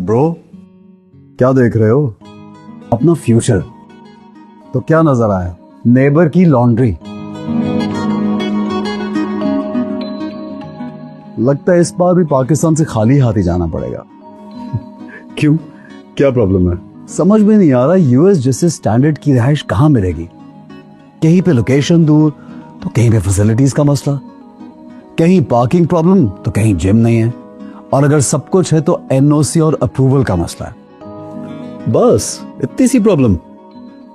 Bro, क्या देख रहे हो? अपना फ्यूचर। तो क्या नजर आया? नेबर की लॉन्ड्री। लगता है इस बार भी पाकिस्तान से खाली हाथ ही जाना पड़ेगा। क्यों, क्या प्रॉब्लम है? समझ में नहीं आ रहा यूएस जैसे स्टैंडर्ड की रिहाइश कहाँ मिलेगी। कहीं पे लोकेशन दूर तो कहीं पे फैसिलिटीज का मसला, कहीं पार्किंग प्रॉब्लम तो कहीं जिम नहीं है, और अगर सब कुछ है तो एनओसी और अप्रूवल का मसला है। बस इतनी सी प्रॉब्लम।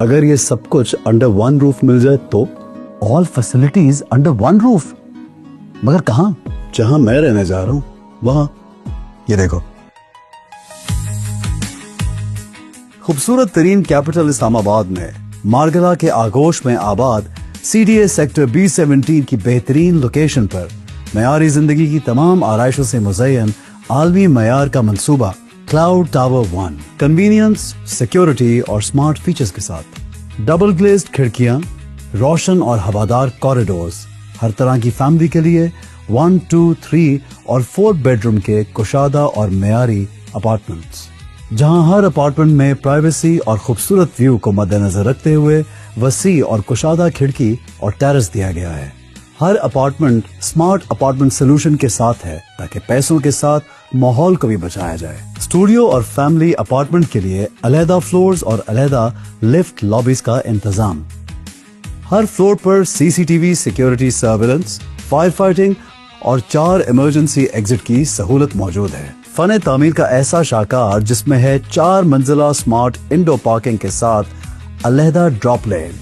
अगर ये सब कुछ अंडर वन रूफ मिल जाए तो all facilities under one roof. मगर कहां? जहां मैं रहने जा रहा हूं वहां। ये देखो, खूबसूरत तरीन कैपिटल इस्लामाबाद में मारगला के आगोश में आबाद सीडीए सेक्टर B17 की बेहतरीन लोकेशन पर मयारी जिंदगी की तमाम आराइशों से मुज़य्यन आलमी मयार का मंसूबा क्लाउड टावर 1 कन्वीनियंस, सिक्योरिटी और स्मार्ट फीचर्स के साथ, डबल ग्लेज्ड खिड़कियां, रोशन और हवादार कॉरिडोर्स, हर तरह की फैमिली के लिए 1, 2, 3 और 4 बेडरूम के कुशादा और मयारी अपार्टमेंट्स, जहां हर अपार्टमेंट में प्राइवेसी और खूबसूरत व्यू को मद्देनजर रखते हुए वसी और कुशादा खिड़की और टेरेस दिया गया है। हर अपार्टमेंट स्मार्ट अपार्टमेंट सोल्यूशन के साथ है ताकि पैसों के साथ माहौल को भी बचाया जाए। स्टूडियो और फैमिली अपार्टमेंट के लिए अलहदा फ्लोर्स और अलहदा लिफ्ट लॉबीज का इंतजाम। हर फ्लोर पर CCTV security surveillance, fire fighting और 4 इमरजेंसी एग्जिट की सहूलत मौजूद है। फन तामीर का ऐसा शाकार जिसमें है 4 मंजिला स्मार्ट इंडोर पार्किंग के साथ अलहदा ड्रॉप लेन,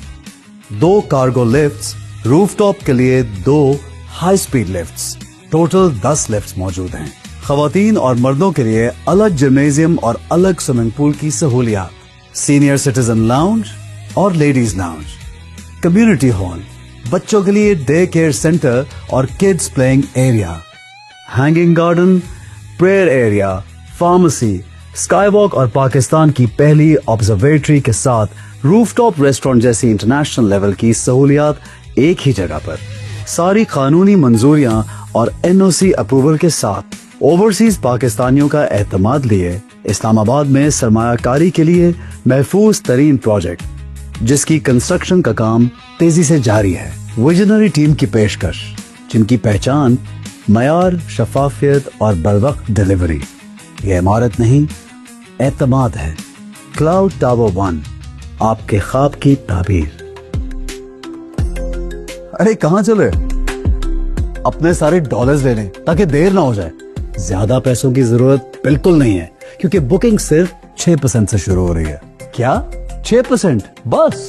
2 कार्गो लिफ्ट्स, रूफटॉप के लिए 2 high speed lifts, total 10 lifts मौजूद हैं। खवातीन और मर्दों के लिए अलग जिम्नेजियम और अलग स्विमिंग पूल की सहूलियात, सीनियर सिटीजन लाउंज और लेडीज लाउंज, कम्युनिटी हॉल, बच्चों के लिए डे केयर सेंटर और kids playing area, hanging garden, prayer area, pharmacy, sky walk और पाकिस्तान की पहली ऑब्जर्वेटरी के साथ रूफटॉप रेस्टोरेंट जैसी इंटरनेशनल लेवल की सहूलियात एक ही जगह पर। सारी कानूनी मंजूरियां और एनओसी अप्रूवल के साथ ओवरसीज पाकिस्तानियों का एतमाद लिए इस्लामाबाद में सरमायाकारी के लिए महफूज तरीन प्रोजेक्ट, जिसकी कंस्ट्रक्शन का काम तेजी से जारी है। विजनरी टीम की पेशकश, जिनकी पहचान मयार, शफाफियत और बरवक्त डिलीवरी। यह इमारत नहीं, एतमाद है। क्लाउड टावर 1, आपके ख्वाब की ताबीर। अरे कहां चले? अपने सारे डॉलर्स ले लें ताकि देर ना हो जाए। ज्यादा पैसों की जरूरत बिल्कुल नहीं है क्योंकि बुकिंग सिर्फ 6% से शुरू हो रही है। क्या 6%? बस।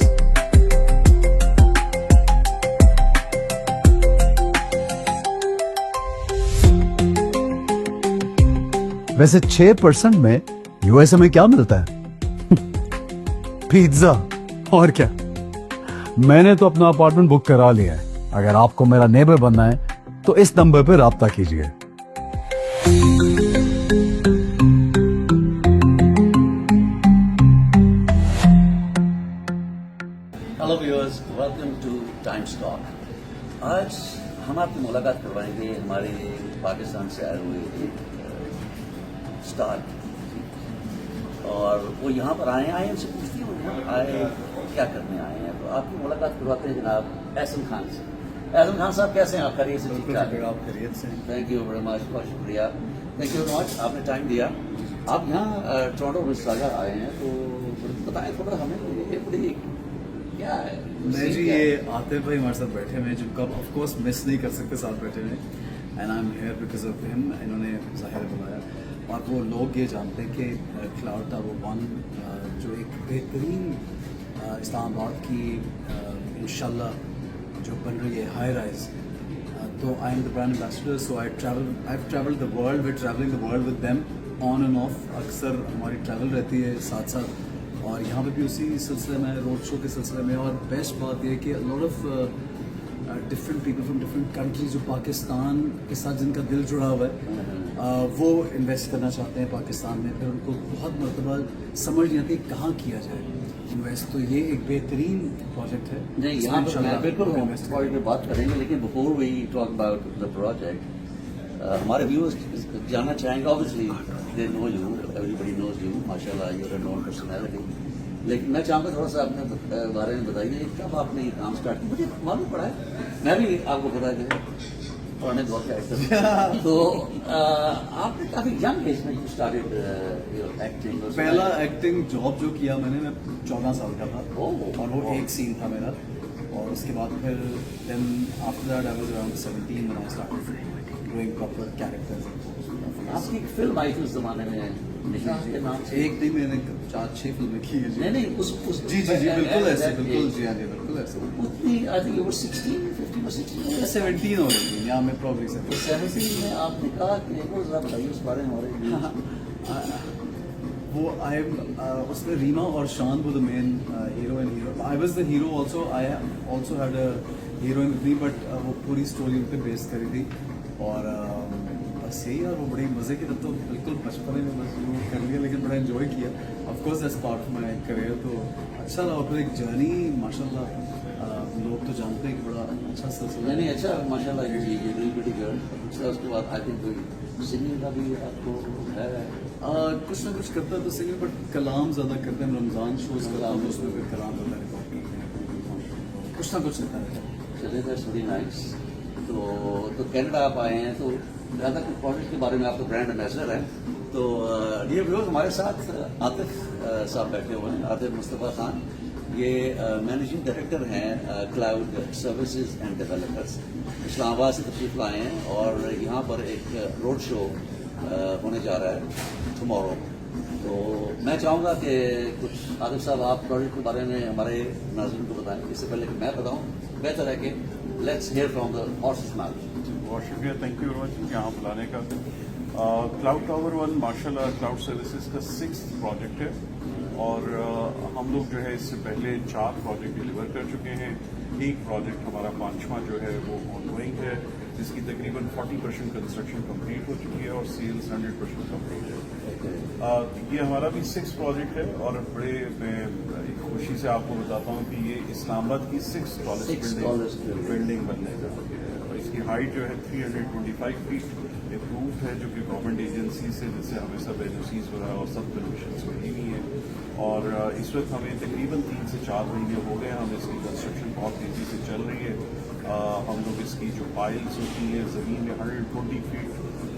वैसे 6% में यूएसए में क्या मिलता है? पिज्जा। और क्या? मैंने तो अपना अपार्टमेंट बुक करा लिया है। अगर आपको मेरा नेबर बनना है तो इस नंबर पर राब्ता कीजिए। Hello viewers, welcome two times talk. आज हम आपकी मुलाकात करवाएंगे हमारे पाकिस्तान से आए हुए एक स्टार, और वो यहाँ पर आए हैं। उनसे पूछती हूँ यहाँ आए क्या करने आए हैं, तो आपकी मुलाकात करवाते हैं जनाब एहसन खान से। एहसन खान साहब कैसे हैं आप? खैरियत से? ठीक ठाक? आप खैरियत से? थैंक यू वेरी मच, बहुत शुक्रिया। थैंक यू वेरी मच, आपने टाइम दिया। आप यहाँ टोरंटो मिसिसागा आए हैं, तो बताएं थोड़ा हमें ये बड़ी क्या है? मैं जी ये आतिफ भाई हमारे साथ बैठे हुए हैं, जिनको आप ऑफ कोर्स मिस नहीं कर सकते साथ बैठे हुए, and I am here because of him. इन्होंने ज़ाहिर बुलाया, और वो लोग ये जानते हैं कि क्लाउड टावर 1 जो एक बेहतरीन इस्लामाबाद की इंशाल्लाह जो बन रही है हाई राइज, तो I am the brand ambassador, so I have travelled the world, we travelling the world with them on and off. अक्सर हमारी ट्रैवल रहती है साथ साथ, और यहाँ पे भी उसी सिलसिले में, रोड शो के सिलसिले में। और बेस्ट बात यह कि lot of different people from different countries जो पाकिस्तान के साथ जिनका दिल जुड़ा हुआ है, वो इन्वेस्ट करना चाहते हैं पाकिस्तान में। फिर उनको बहुत मरतबा समझ नहीं आती कहाँ किया जाए इन्वेस्ट, तो ये एक बेहतरीन प्रोजेक्ट है। नहीं, यहाँ पर बिल्कुल बात करेंगे, लेकिन before we talk about the project, हमारे व्यूअर्स जानना चाहेंगे, obviously they know you, everybody knows you, माशाल्लाह you are a known personality, लेकिन मैं चाहूँगा थोड़ा सा अपने बारे में बताइए, कब आपने ये काम स्टार्ट किया? मुझे मालूम पड़ा है, मैं भी आपको पता है पुराने दौर के एक्टर, तो आपने काफी यंग एज में यू स्टार्टेड योर एक्टिंग। पहला एक्टिंग जॉब जो किया मैंने, मैं 14 साल का था, ओह, और वो एक सीन था मेरा, और उसके बाद फिर then after that I was around 17 when I started doing proper characters. आपकी एक फिल्म आई थी उस जमाने में निशा के नाम से, एक दिन मैंने 4-6 फिल्में की है जी। नहीं उस जी बिल्कुल ऐसे, बिल्कुल जी, हाँ जी बिल्कुल ऐसे। उतनी I think you were 16, 15 or 16, 17 हो रही थी यहाँ में प्रॉब्लम से। तो 17 में आपने कहा कि एक और जरा बताइए उस बारे में हमारे वो आई उसमें रीमा और शान वो the main hero and hero, I was the hero also, I also had a heroine with me, but वो पूरी स्टोरी उन पे बेस करी थी, और बस यही यार वो बड़ी मज़े की, तब तो बिल्कुल बचपन में बस वो कर लिया, लेकिन बड़ा एंजॉय किया of course that's part of my career, तो अच्छा लगा। फिर एक जर्नी माशाल्लाह लोग तो जानते हैं कि बड़ा अच्छा सिलसिला। नहीं अच्छा माशाल्लाह ये प्रीटी गर्ल। उसके बाद आई थिंक कोई सिंगिंग का भी आपको है? कुछ ना कुछ करता है तो सिंगिंग, बट कलाम ज़्यादा करते हैं, रमज़ान शोज कलाम, उसमें फिर कलाम होता है, कुछ ना कुछ रहता है। चले दैट्स वेरी नाइस। तो कनाडा आप आए हैं, तो ज़्यादा कुछ प्रोजेक्ट के बारे में, आप तो ब्रांड एम्बेसडर हैं, तो डियर व्यूअर्स हमारे साथ आतिफ साहब बैठे हुए हैं, आतिफ मुस्तफ़ा खान, ये मैनेजिंग डायरेक्टर हैं cloud services and developers, Islamabad से तशरीफ लाए हैं, और यहाँ पर एक रोड शो होने जा रहा है टुमारो। तो मैं चाहूँगा कि कुछ आतिफ साहब आप प्रोजेक्ट के बारे में हमारे नाज़रीन को बताएं, इससे पहले कि मैं बताऊँ, बेहतर है कि let's hear from the horses mouth. बहुत शुक्रिया, थैंक यू वेरी मच यहाँ बुलाने का। क्लाउड टावर 1 माशाल्लाह क्लाउड सर्विसेज का 6th प्रोजेक्ट है, और हम लोग जो है इससे पहले 4 प्रोजेक्ट डिलीवर कर चुके हैं। एक प्रोजेक्ट हमारा 5वां जो है वो ऑनगोइंग है, जिसकी तकरीबन 40% कंस्ट्रक्शन कंप्लीट हो चुकी है और सेल्स 100% कंप्लीट है। ये हमारा भी 6th प्रोजेक्ट है, और बड़े मैं खुशी से आपको बताता हूँ कि ये इस्लामाबाद की 6th टॉलेस्ट बिल्डिंग बनने जा रही है, और इसकी हाइट जो है 325 फीट अप्रूव्ड है, जो कि गवर्नमेंट एजेंसी से, जिससे हमें सब एनओसीज वगैरह और सब परमिशन मिली हुई है, और इस वक्त हमें तकरीबन 3 से 4 महीने हो गए, हम इसकी कंस्ट्रक्शन बहुत तेज़ी से चल रही है। हम लोग इसकी जो पाइल्स होती हैं ज़मीन में 120 फीट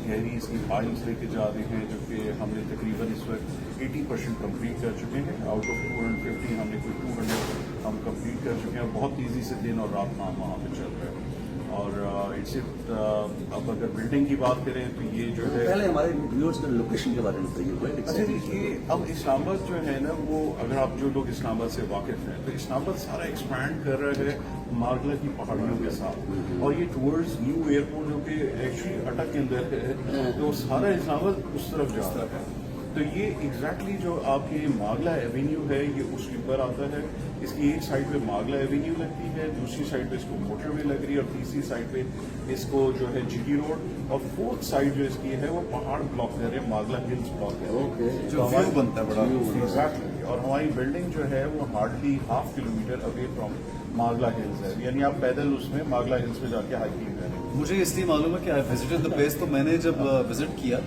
गहरी इसकी पाइल्स लेके जा रहे हैं, जो कि हमने तकरीबन इस वक्त 80% कंप्लीट कर चुके हैं। आउट ऑफ 250 हमने कोई 200 हम कंप्लीट कर चुके हैं। बहुत तेज़ी से दिन और रात काम वहाँ पे चल रहा है, और इट्स अब अगर बिल्डिंग की बात करें तो ये जो है, पहले हमारे व्यूअर्स के लोकेशन के बारे में बताइए। अच्छा ये अब इस्लामाबाद जो है ना, वो अगर आप जो लोग इस्लामाबाद से वाकिफ हैं, तो इस्लामाबाद सारा एक्सपैंड कर रहा है मार्गला की पहाड़ियों के साथ, और ये टूवर्ड्स न्यू एयरपोर्ट जो कि एक्चुअली अटक के अंदर है, तो सारा इस्लामाबाद उस तरफ जा रहा है। तो ये एग्जैक्टली जो आपकी मागला एवेन्यू है, ये उसके ऊपर आता है। इसकी एक साइड पे मागला एवेन्यू लगती है, दूसरी साइड पे इसको मोटरवे लग रही है, और तीसरी साइड पे इसको जो है जीटी रोड, और 4th साइड जो इसकी है वो पहाड़ ब्लॉक कर रहे हैं, मागला हिल्स ब्लॉक कर रहे हैं। जो व्यू बनता है बड़ा एग्जैक्टली, और हमारी बिल्डिंग जो है वो hardly 1/2 kilometre away from Margalla hills है, यानी आप पैदल उसमें मागला हिल्स में जाके हाइकिंग करें। मुझे इसलिए मालूम है कि आई विजिटेड द प्लेस, तो मैंने जब विजिट किया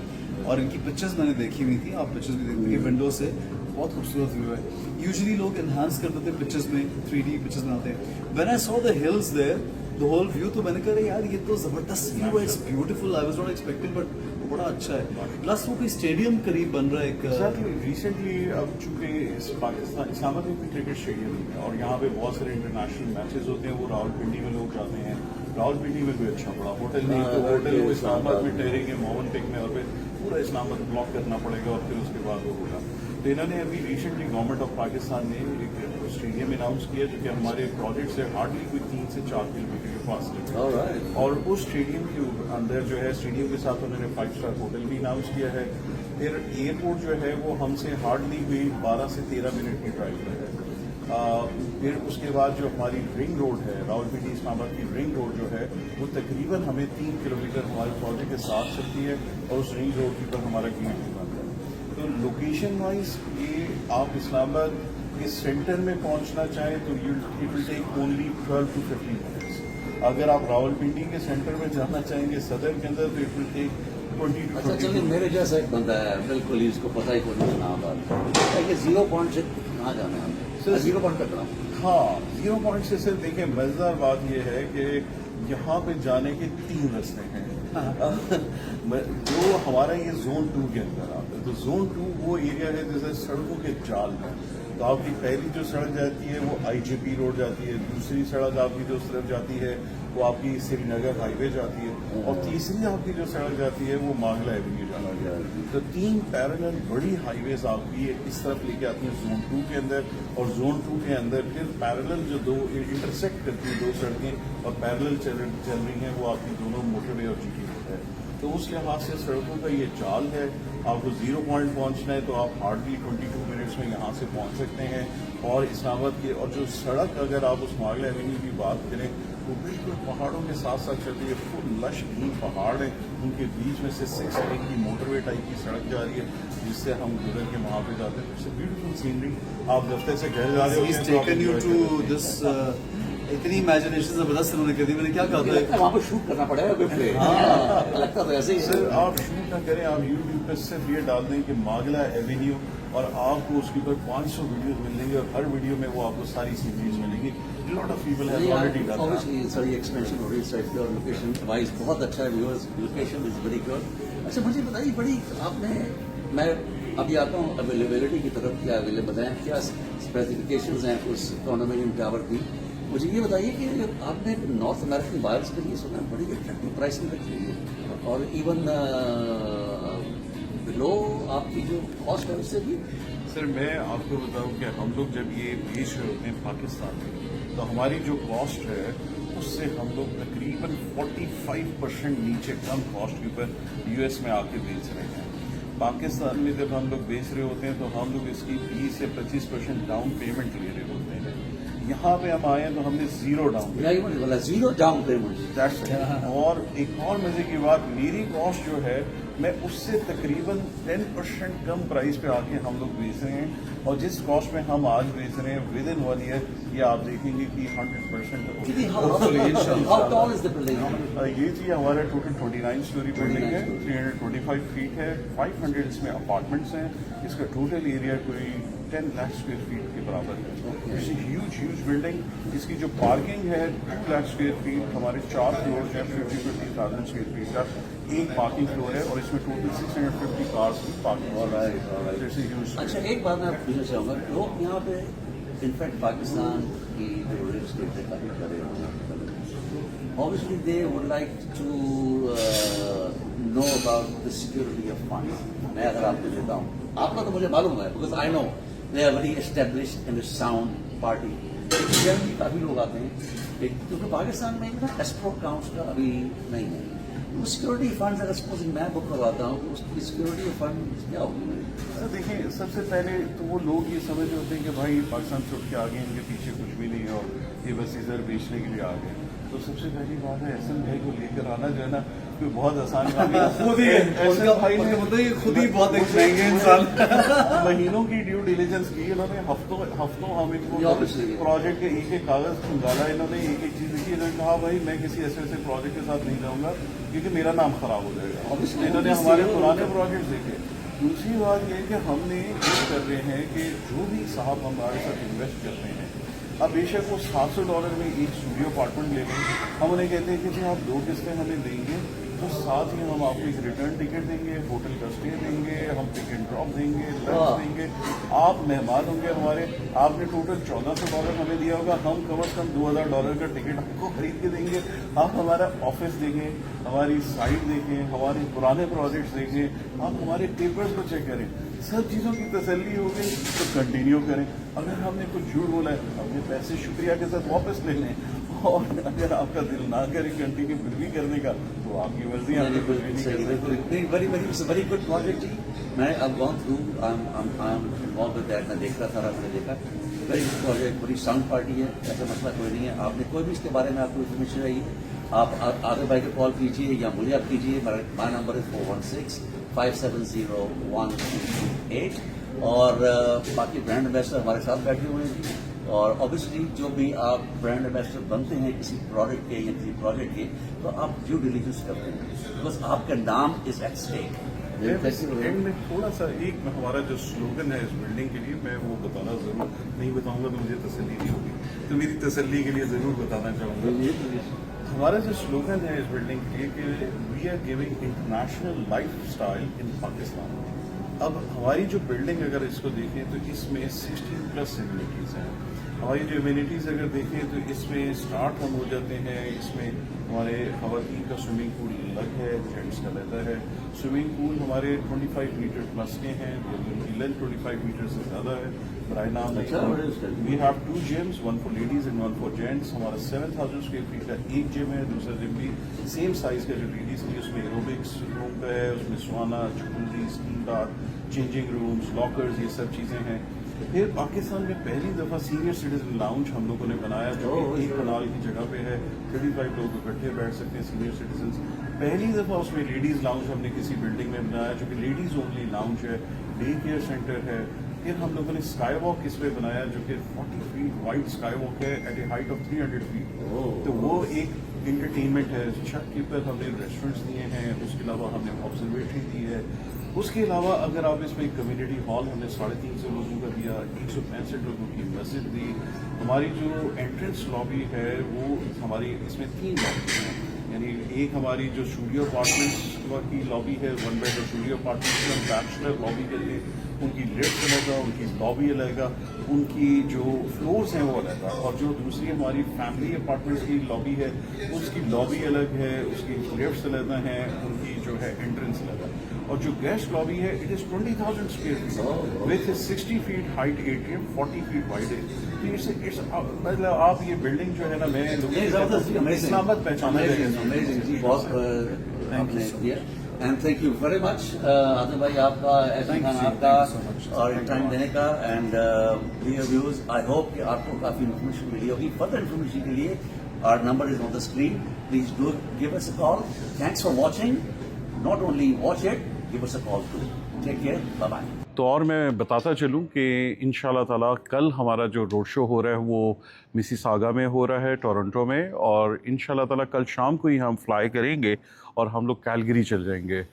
और इनकी पिक्चर्स मैंने देखी हुई थी, आप पिक्चर्स भी देखिए विंडो से, बहुत खूबसूरत व्यू है। यूजुअली लोग एनहांस कर देते हैं पिक्चर्स में, 3D पिक्चर्स बनाते हैं। When I saw the hills there, the whole view, तो मैंने कहा यार ये तो जबरदस्त व्यू है, it's beautiful, I was not expecting, but वो बड़ा अच्छा है। प्लस वो कोई स्टेडियम करीब बन रहा है एक। रिसेंटली अब चूंकि पाकिस्तान इस्लामाबाद में भी क्रिकेट स्टेडियम है, और यहाँ पे बहुत सारे इंटरनेशनल मैचेस होते हैं, वो रावलपिंडी में लोग जाते हैं। रावलपिंडी में कोई अच्छा बड़ा होटल नहीं, तो होटल वो इस्लामाबाद में ठहरेंगे, मोहन टेक में, और फिर पूरा इस्लामाबाद ब्लॉक करना पड़ेगा, और फिर उसके बाद वो होगा। तो इन्होंने अभी रिसेंटली गवर्नमेंट ऑफ पाकिस्तान ने एक स्टेडियम अनाउंस किया, जो कि हमारे प्रोजेक्ट से हार्डली कोई 3 से 4 किलोमीटर के पास है, और उस स्टेडियम के अंदर जो है, स्टेडियम के साथ उन्होंने 5 स्टार होटल भी अनाउंस किया है। फिर एयरपोर्ट जो है वो हमसे हार्डली कोई 12 से 13 मिनट की ड्राइव पर है। फिर उसके बाद जो हमारी रिंग रोड है, रावलपिंडी इस्लामाबाद की रिंग रोड जो है, वो तकरीबन हमें 3 किलोमीटर हमारे प्रोजेक्ट के साथ चलती है, और उस रिंग रोड के ऊपर हमारा गेट भी बनता है। तो लोकेशन वाइज ये आप इस्लामाबाद के सेंटर में पहुंचना चाहें तो it will take only 12 to 15 minutes, अगर आप रावलपिंडी के सेंटर में जाना चाहेंगे सदर के अंदर तो इट विल टेक 20 to अच्छा 22 चलिए मेरे जैसा एक बंदा है बिल्कुल ही इसको पता ही कोई नहीं नाम बात ये 0 पॉइंट से कहाँ जाना है Sir, 0 पॉइंट तक रहा हाँ 0 पॉइंट से सर देखिए मजेदार बात यह है कि यहाँ पे जाने के 3 रास्ते हैं जो हमारा ये जोन 2 के अंदर आता है तो जोन 2 वो एरिया है जैसे सड़कों के जाल में तो आपकी पहली जो सड़क जाती है वो आईजीपी रोड जाती है दूसरी सड़क आपकी जो तरफ जाती है वो आपकी श्रीनगर हाईवे जाती है और तीसरी आपकी जो सड़क जाती है वो मांगला एवेन्यू जाती है तो 3 पैरेलल बड़ी हाईवेज आपकी इस तरफ लेके आती हैं जोन 2 के अंदर और जोन 2 के अंदर फिर पैरेलल जो दो इंटरसेक्ट करती हैं 2 सड़कें और पैरेलल चल रही हैं वो आपकी दोनों मोटरवे और जीटी रोड है तो उस लिहाज से सड़कों का ये चाल है आपको 0 पॉइंट पहुंचना है तो आप हार्डली 22 मिनट्स में यहाँ से पहुंच सकते हैं और इस्लामाबाद के और जो सड़क अगर आप उस मांगला एवेन्यू की बात करें तो बिल्कुल पहाड़ों के साथ साथ चलती है फुल लश ग्रीन पहाड़ है उनके बीच में से 6 लेन की मोटरवे टाइप की सड़क जा रही है जिससे हम गुजर के वहाँ पे जाते हैं इट्स ब्यूटीफुल सीनरी आप दफ्तर से घर जा रहे हो इतनी इमेजिनेशन जबरदस्त उन्होंने कर दी मैंने क्या कहा था वहाँ पर शूट करना पड़ेगा वेब पे लगता तो ऐसे ही सर आप शूट ना करें आप यूट्यूब पर सिर्फ ये डाल दें कि मांगला एवेन्यू और आपको उसके ऊपर 500 वीडियोस मिलेंगे और हर वीडियो में वो आपको सारी सीरीज मिलेंगी lot of people have already done obviously sir ये एक्सपेंशन हो रही है साइड पे और लोकेशन वाइज बहुत अच्छा है viewers location is very good अच्छा मुझे बताइए बड़ी आपने मैं अभी आता हूँ अवेलेबिलिटी की तरफ क्या अवेलेबल है क्या स्पेसिफिकेशंस हैं उस कॉन्डोमिनियम टावर की मुझे ये बताइए कि आपने नॉर्थ अमेरिकन बायर्स के लिए सुना बड़ी अट्रैक्टिव प्राइसिंग रखी है और इवन बिलो आपकी जो कॉस्ट है उससे भी सर मैं आपको बताऊं कि हम लोग जब ये बेच रहे होते हैं पाकिस्तान में तो हमारी जो कॉस्ट है उससे हम लोग तकरीबन 45% नीचे कम कॉस्ट के ऊपर यूएस में आके बेच रहे हैं पाकिस्तान में जब हम लोग बेच रहे होते हैं तो हम लोग इसकी 20 से 25% डाउन पेमेंट ले रहे होते हैं यहाँ पे हम आए तो हमने 0 डाउन बोला 0 डाउन पेमेंट और एक और मजे की बात मेरी कॉस्ट जो है मैं उससे तकरीबन 10% कम प्राइस पे आके हम लोग बेच रहे हैं और जिस कॉस्ट में हम आज बेच रहे हैं विद इन 1 ईयर ये आप देखेंगे कि 100% ये जी हमारा टोटल 29 स्टोरी बिल्डिंग है 325 फीट है 500 इसमें अपार्टमेंट्स हैं इसका टोटल एरिया कोई 10 लाख स्क्वायर फीट के बराबर है ह्यूज बिल्डिंग इसकी जो पार्किंग है 2 लाख स्क्वायर फीट हमारे 4 फ्लोर हैं 50,000 स्क्वायर फीट का एक पार्किंग फ्लोर है और इसमें टोटल 650 कार्स की पार्किंग अच्छा एक बात मैं पूछना चाहूँगा लोग यहाँ पे इनफैक्ट पाकिस्तान की जो रियल एस्टेट है काफ़ी करे obviously they would like to know about the security of fund मैं अगर आपको देता हूँ आपका तो मुझे मालूम है because I know they are very established in the sound party लेकिन काफ़ी लोग आते हैं क्योंकि पाकिस्तान में ना एस्ट्रो अकाउंट्स का अभी नहीं है सिक्योरिटी फंड अगर सपोज मैं बुक करवाता हूँ तो उसकी सिक्योरिटी फंड क्या होगी देखिए सबसे पहले तो वो लोग ये समझ होते हैं कि भाई पाकिस्तान छुट के आ गए इनके पीछे कुछ भी नहीं है और ये बस इधर बेचने के लिए आ गए तो सबसे पहली बात है एसएम भाई को लेकर आना जो है ना कोई बहुत आसान काम है खुद ही मतलब ये खुद ही बहुत एक महंगे इंसान महीनों की ड्यू डिलीजेंस की इन्होंने हफ्तों हम इनको प्रोजेक्ट के एक कागज खंगाला इन्होंने एक चीज लिखी इन्होंने कहा भाई मैं किसी ऐसे प्रोजेक्ट के साथ नहीं जाऊंगा क्योंकि मेरा नाम खराब हो जाएगा इन्होंने हमारे पुराने प्रोजेक्ट देखे दूसरी बात यह कि हमने ये कर रहे हैं कि जो भी साहब हमारे साथ इन्वेस्ट करते हैं अब बेशक वो $700 में एक स्टूडियो अपार्टमेंट ले लें हम उन्हें कहते हैं कि जी आप 2 किस्तें हमें देंगे तो साथ ही हम आपको एक रिटर्न टिकट देंगे होटल का स्टे देंगे हम पिक एंड ड्रॉप देंगे लंच देंगे आप मेहमान होंगे हमारे आपने टोटल $1400 हमें दिया होगा हम कम से कम $2000 का टिकट आपको खरीद के देंगे आप हमारा ऑफिस देखें हमारी साइट देखें हमारे पुराने प्रोजेक्ट्स देखें आप हमारे पेपर्स को चेक करें सब चीज़ों की तसल्ली हो गई तो कंटिन्यू करें अगर हमने कुछ झूठ बोला है अपने पैसे शुक्रिया के साथ वापस ले लें और अगर आपका दिल ना करे कंटिन्यू फिर भी करने का तो आपकी मर्जी आपकी कुछ भी नहीं कर सकते वेरी गुड प्रोजेक्ट जी मैं अब gone through I am involve with that मैं देख रहा था मैंने देखा वेरी गुड प्रोजेक्ट बड़ी साउंड पार्टी है ऐसा मसला कोई नहीं है आपने कोई भी इसके बारे में आपको इन्फॉर्मेशन चाहिए आप आगे भाई को कॉल कीजिए या मुझे आप कीजिए माई नंबर है 416-570-1228 और बाकी ब्रांड एम्बेसडर हमारे साथ बैठे हुए हैं اور obviously جو بھی آپ برانڈ ایمبیسڈر بنتے ہیں کسی پروڈکٹ کے یا کسی پروجیکٹ کے تو آپ ڈیو ڈیلیجنس کرتے ہیں بیکاز آپ کا نام از ایٹ اسٹیک. اینڈ میں تھوڑا سا ایک ہمارا جو سلوگن ہے اس بلڈنگ کے لیے میں وہ بتانا ضرور نہیں بتاؤں گا تو مجھے تسلی نہیں ہوگی, تو میری تسلی کے لیے ضرور بتانا چاہوں گا. ہمارا جو سلوگن ہے اس بلڈنگ کے لیے کہ we are giving international lifestyle in Pakistan. اب ہماری جو بلڈنگ اگر اس کو دیکھیں تو اس میں 16+ امینٹیز ہیں. ہماری جو امینٹیز اگر دیکھیں تو اس میں اسٹارٹ ہم ہو جاتے ہیں, اس میں ہمارے خواتین کا سوئمنگ پول الگ ہے, جینٹس کا رہتا ہے. سوئمنگ پول ہمارے 25 میٹر پلس کے ہیں, ان کی لینتھ 25 میٹر سے زیادہ ہے. برائے نام we have 2 gyms, one for ladies and one for gents. ہمارا 7,000 اسکوائر فیٹ کا ایک جم ہے, دوسرا جم بھی سیم سائز کا جو لیڈیز کی, اس میں ایروبکس روم کا ہے, اس میں sauna, jacuzzi, steam bath, changing rooms, lockers, یہ سب چیزیں ہیں. پھر پاکستان میں پہلی دفعہ سینئر سٹیزن لاؤنج ہم لوگوں نے بنایا جو کہ ایک کنال کی جگہ پہ ہے, 35 لوگ اکٹھے بیٹھ سکتے ہیں سینئر سٹیزنز. پہلی دفعہ اس میں لیڈیز لاؤنج ہم نے کسی بلڈنگ میں بنایا جو کہ لیڈیز اونلی لاؤنج ہے, ڈے کیئر سینٹر ہے. پھر ہم لوگوں نے اسکائی واک اس پہ بنایا جو کہ 40 فیٹ وائڈ اسکائی واک ہے at a height of 300 feet. تو وہ ایک انٹرٹینمنٹ ہے. چھت کے اوپر ہم نے ریسٹورینٹس دیے ہیں, اس کے علاوہ ہم نے آبزرویٹری دی ہے. اس کے علاوہ اگر آپ اس میں کمیونٹی ہال ہم نے 350 لوگوں کا دیا, 165 لوگوں کی مسجد دی. ہماری جو انٹرنس لابی ہے وہ ہماری اس میں 3 لابی ہیں, یعنی ایک ہماری جو اسٹوڈیو اپارٹمنٹس کی لابی ہے, 1 بیڈ اسٹوڈیو اپارٹمنٹس ہم بیچلر لابی کہتے ہیں, ان کی لفٹ الگ ہے, ان کی لابی الگ ہے, ان کی جو فلورز ہیں وہ الگ ہے. اور جو دوسری ہماری فیملی اپارٹمنٹس کی لابی ہے اس کی لابی الگ ہے, اس کی لفٹس الگ ہیں, ان کی جو ہے انٹرنس الگ ہے. اور جو گیسٹ لابی ہے it is 20,000 square feet with 60 feet height atrium, 40 feet wide ہے. مطلب آپ یہ بلڈنگ جو ہے نا میں اسلام آباد پہچانا ہے. And thank you very much Atif بھائی آپ کا, احسان خان آپ کا, اور ٹائم دینے کا. And dear viewers I hope کہ آپ کو کافی انفارمیشن ملی ہوگی. فردر انفارمیشن کے لیے our number is on the screen. Please do give us a call. Thanks for watching. Not only watch it, give us a call too. Take care. Bye bye. تو اور میں بتاتا چلوں کہ انشاءاللہ تعالیٰ کل ہمارا جو روڈ شو ہو رہا ہے وہ مسیساگا میں ہو رہا ہے, ٹورنٹو میں, اور انشاءاللہ تعالیٰ کل شام کو ہی ہم فلائی کریں گے اور ہم لوگ کیلگری چل جائیں گے.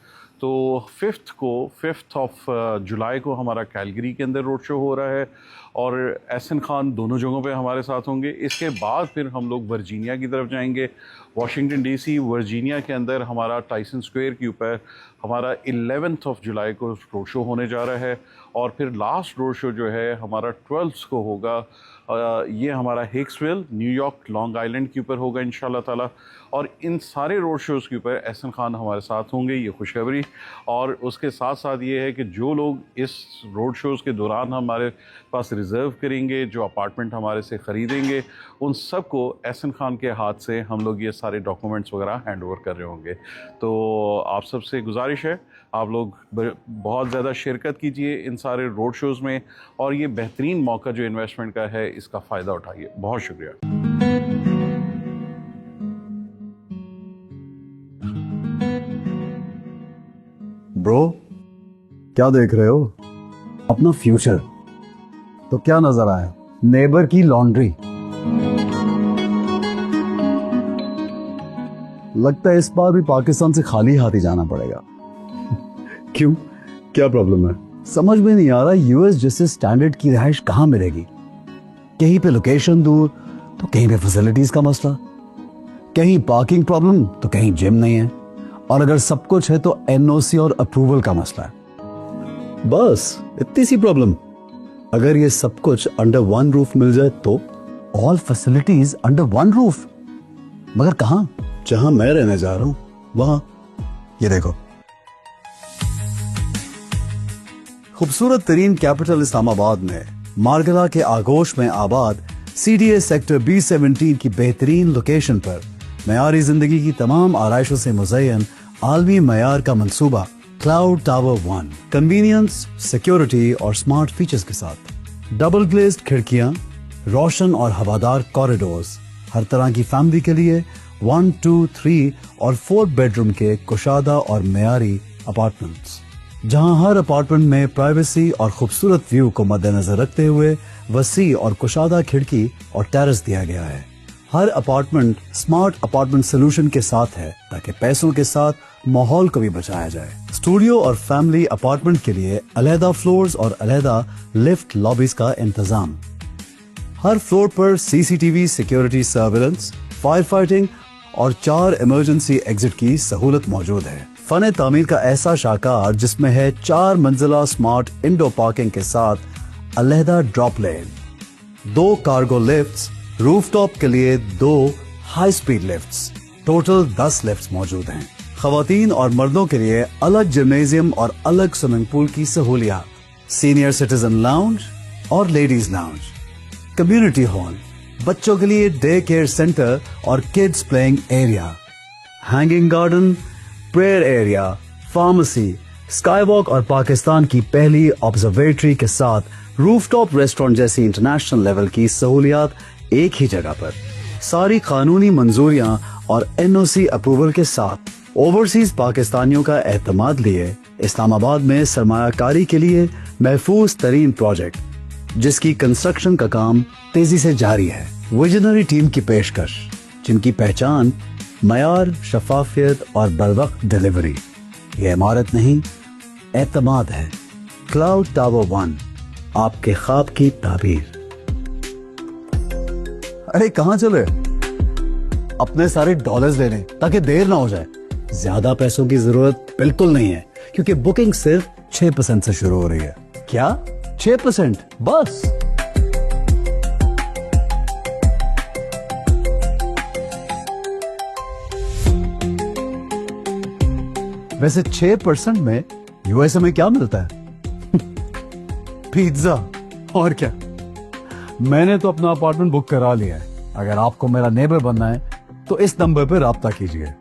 تو 5th آف جولائی کو ہمارا کیلگری کے اندر روڈ شو ہو رہا ہے, اور احسن خان دونوں جگہوں پہ ہمارے ساتھ ہوں گے. اس کے بعد پھر ہم لوگ ورجینیا کی طرف جائیں گے, واشنگٹن ڈی سی. ورجینیا کے اندر ہمارا ٹائسن اسکوائر کے اوپر ہمارا 11 جولائی کو روڈ شو ہونے جا رہا ہے, اور پھر لاسٹ روڈ شو جو ہے ہمارا 12 کو ہوگا. یہ ہمارا ہیکسویل, نیو یارک, لانگ آئلینڈ کے اوپر ہوگا انشاءاللہ تعالیٰ. اور ان سارے روڈ شوز کے اوپر احسن خان ہمارے ساتھ ہوں گے, یہ خوشخبری. اور اس کے ساتھ ساتھ یہ ہے کہ جو لوگ اس روڈ شوز کے دوران ہمارے پاس ریزرو کریں گے, جو اپارٹمنٹ ہمارے سے خریدیں گے, ان سب کو احسن خان کے ہاتھ سے ہم لوگ یہ سارے ڈاکومنٹس وغیرہ ہینڈ اوور کر رہے ہوں گے. تو آپ سب سے گزارش ہے آپ لوگ بہت زیادہ شرکت کیجئے ان سارے روڈ شوز میں, اور یہ بہترین موقع جو انویسٹمنٹ کا ہے اس کا فائدہ اٹھائیے. بہت شکریہ. برو کیا دیکھ رہے ہو؟ اپنا فیوچر. تو کیا نظر آیا؟ نیبر کی لانڈری. لگتا ہے اس بار بھی پاکستان سے خالی ہاتھ ہی جانا پڑے گا. کیوں؟ کیا پرابلم ہے؟ سمجھ میں نہیں آ رہا یو ایس جیسے سٹینڈرڈ کی رہائش کہاں ملے گی. کہیں پہ لوکیشن دور تو کہیں پہ فیسلٹیز کا مسئلہ, کہیں پارکنگ پرابلم تو کہیں جم نہیں ہے, اور اگر سب کچھ ہے تو این او سی اور اپروول کا مسئلہ ہے. بس اتنی سی پرابلم. اگر یہ سب کچھ انڈر ون روف مل جائے تو all facilities under one roof. مگر کہاں؟ جہاں میں رہنے جا رہا ہوں وہاں. یہ دیکھو, خوبصورت ترین کیپٹل اسلام آباد میں مارگلا کے آگوش میں آباد CDA سیکٹر B17 کی بہترین لوکیشن پر معیاری زندگی کی تمام آرائشوں سے مزین عالمی معیار کا منصوبہ کلاؤڈ ٹاور 1. کنوینئنس, سیکیورٹی اور سمارٹ فیچرز کے ساتھ ڈبل گلیزڈ کھڑکیاں, روشن اور ہوادار کوریڈورز, ہر طرح کی فیملی کے لیے 1, 2, 3 اور 4 بیڈروم کے کشادہ اور معیاری اپارٹمنٹس. जहां हर अपार्टमेंट में प्राइवेसी और खूबसूरत व्यू को मद्देनजर रखते हुए वसी और कुशादा खिड़की और टेरेस दिया गया है। हर अपार्टमेंट स्मार्ट अपार्टमेंट सोल्यूशन के साथ है ताकि पैसों के साथ माहौल को भी बचाया जाए। स्टूडियो और फैमिली अपार्टमेंट के लिए अलहदा फ्लोर्स और अलहदा लिफ्ट लॉबीज का इंतजाम। हर फ्लोर पर CCTV security surveillance, fire fighting और 4 इमरजेंसी एग्जिट की सहूलत मौजूद है। फन तामीर का ऐसा शाकार जिसमें है 4 मंजिला स्मार्ट इंडोर पार्किंग के साथ अलहदा ड्रॉप लेन, 2 कार्गो लिफ्ट्स, रूफटॉप के लिए 2 high speed lifts, total 10 lifts मौजूद हैं। खवातीन और मर्दों के लिए अलग जिम्नेजियम और अलग स्विमिंग पूल की सहूलियात, सीनियर सिटीजन लाउंज और लेडीज लाउंज, कम्युनिटी हॉल, बच्चों के लिए डे केयर सेंटर और kids playing area, hanging garden, prayer area, pharmacy, sky walk और पाकिस्तान की पहली ऑब्जर्वेटरी के साथ रूफटॉप रेस्टोरेंट जैसी इंटरनेशनल लेवल की सहूलियात एक ही जगह पर। सारी कानूनी मंजूरियां और एनओसी अप्रूवल के साथ ओवरसीज पाकिस्तानियों का एतमाद लिए इस्लामाबाद में सरमायाकारी के लिए महफूज तरीन प्रोजेक्ट जिसकी कंस्ट्रक्शन का काम तेजी से जारी है। विजनरी टीम की पेशकश जिनकी पहचान मयार, शफाफियत और बरवक्त डिलीवरी। ये इमारत नहीं, एतमाद है। क्लाउड टावर 1, आपके ख्वाब की ताबीर। अरे कहाँ चले? अपने सारे डॉलर्स लेने ताकि देर ना हो जाए। ज्यादा पैसों की जरूरत बिल्कुल नहीं है क्योंकि बुकिंग सिर्फ 6% से शुरू हो रही है। क्या 6%? बस वैसे 6% में यूएसए में क्या मिलता है? पिज्जा। और क्या, मैंने तो अपना अपार्टमेंट बुक करा लिया है। अगर आपको मेरा नेबर बनना है तो इस नंबर पर राब्ता कीजिए।